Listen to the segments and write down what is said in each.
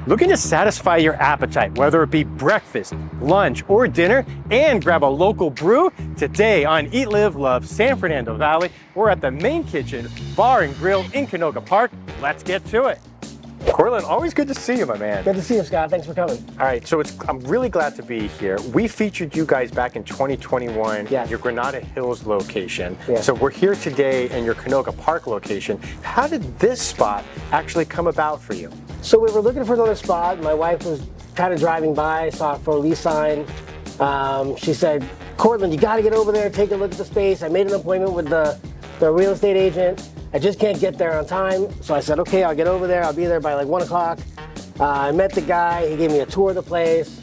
Looking to satisfy your appetite, whether it be breakfast, lunch, or dinner, and grab a local brew? Today on Eat, Live, Love San Fernando Valley, we're at the main kitchen, bar and grill in Canoga Park. Let's get to it. Cortland, always good to see you, my man. Good to see you, Scott. Thanks for coming. All right, so I'm really glad to be here. We featured you guys back in 2021 Yes. at your Granada Hills location. Yes. So we're here today in your Canoga Park location. How did this spot actually come about for you? So we were looking for another spot. My wife was kind of driving by, saw a for lease sign. She said, Cortland, you got to get over there, take a look at the space. I made an appointment with the real estate agent. I just can't get there on time. So I said, okay, I'll get over there. I'll be there by like 1 o'clock. I met the guy. He gave me a tour of the place.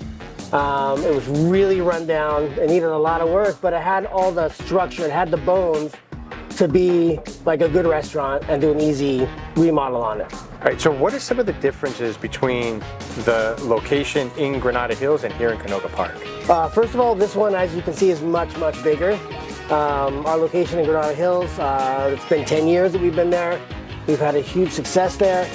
It was really run down. It needed a lot of work, but it had all the structure. It had the bones to be like a good restaurant and do an easy remodel on it. All right, so what are some of the differences between the location in Granada Hills and here in Canoga Park? First of all, this one, as you can see, is much, much bigger. Our location in Granada Hills, it's been 10 years that we've been there. We've had a huge success there.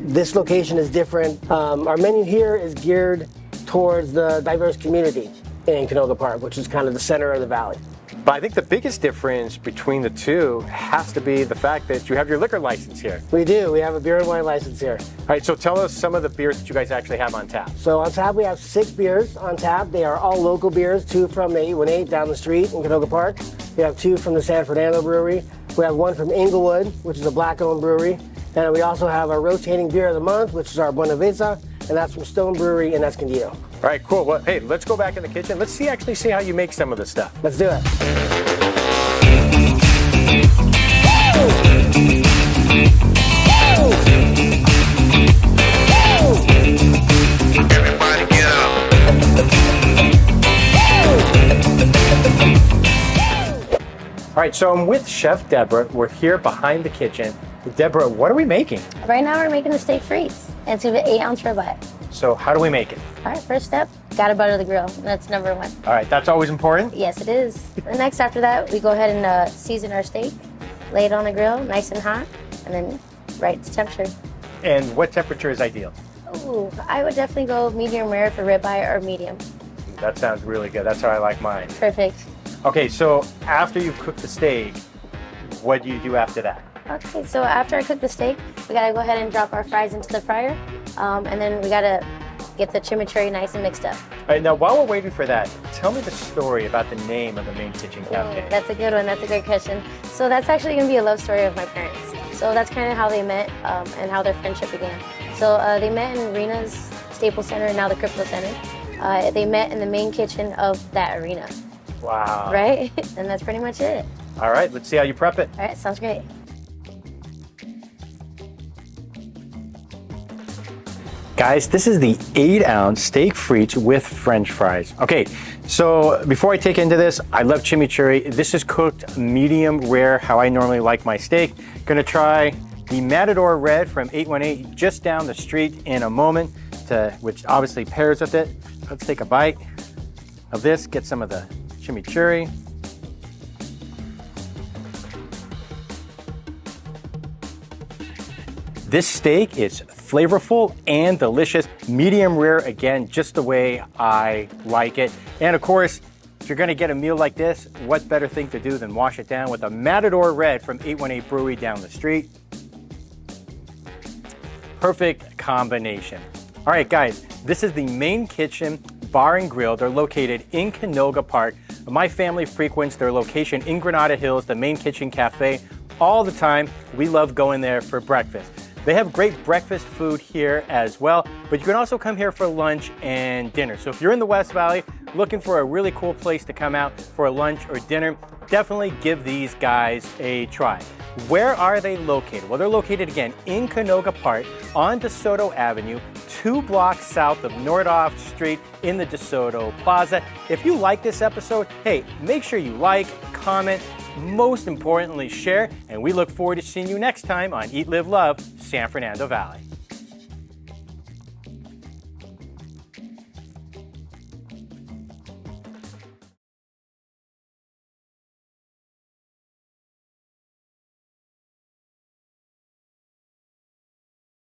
This location is different. Our menu here is geared towards the diverse community in Canoga Park, which is kind of the center of the valley. But I think the biggest difference between the two has to be the fact that you have your liquor license here. We do. We have a beer and wine license here. All right, so tell us some of the beers that you guys actually have on tap. So on tap, we have 6 beers on tap. They are all local beers, 2 from the 818 down the street in Canoga Park. We have 2 from the San Fernando Brewery. We have 1 from Inglewood, which is a black-owned brewery. And we also have our rotating beer of the month, which is our Buena Vista, and that's from Stone Brewery in Escondido. All right, cool. Well, hey, let's go back in the kitchen. Let's actually see how you make some of this stuff. Let's do it. Everybody get up. All right, so I'm with Chef Deborah. We're here behind the kitchen. Deborah, what are we making? Right now we're making the steak frites. And it's gonna be 8-ounce ribeye. So how do we make it? All right, first step, gotta butter the grill. That's number 1. All right, that's always important. Yes, it is. The next after that, we go ahead and season our steak, lay it on the grill, nice and hot, and then right to temperature. And what temperature is ideal? Ooh, I would definitely go medium rare for ribeye or medium. That sounds really good. That's how I like mine. Perfect. Okay, so after you've cooked the steak, what do you do after that? Okay, so after I cook the steak, we gotta go ahead and drop our fries into the fryer, and then we gotta get the chimichurri nice and mixed up. All right, now while we're waiting for that, tell me the story about the name of the main kitchen cafe. That's a good one. That's a great question. So that's actually going to be a love story of my parents. So that's kind of how they met and how their friendship began. So they met in Rena's Staples Center and now the Crypto Center. They met in the main kitchen of that arena. Wow. Right? And that's pretty much it. All right, let's see how you prep it. All right, sounds great. Guys, this is the 8-ounce steak frites with French fries. Okay, so before I take into this, I love chimichurri. This is cooked medium rare, how I normally like my steak. Gonna try the Matador Red from 818 just down the street in a moment, which obviously pairs with it. Let's take a bite of this, get some of the chimichurri. This steak is flavorful and delicious. Medium rare, again, just the way I like it. And of course, if you're gonna get a meal like this, what better thing to do than wash it down with a Matador Red from 818 Brewery down the street. Perfect combination. All right, guys, this is the main kitchen bar and grill. They're located in Canoga Park. My family frequents their location in Granada Hills, the main kitchen cafe, all the time. We love going there for breakfast. They have great breakfast food here as well, but you can also come here for lunch and dinner. So if you're in the West Valley looking for a really cool place to come out for a lunch or dinner, definitely give these guys a try. Where are they located? Well, they're located again in Canoga Park on DeSoto Avenue, 2 blocks south of Nordhoff Street in the DeSoto Plaza. If you like this episode, hey, make sure you like, comment, most importantly, share, and we look forward to seeing you next time on Eat, Live, Love San Fernando Valley.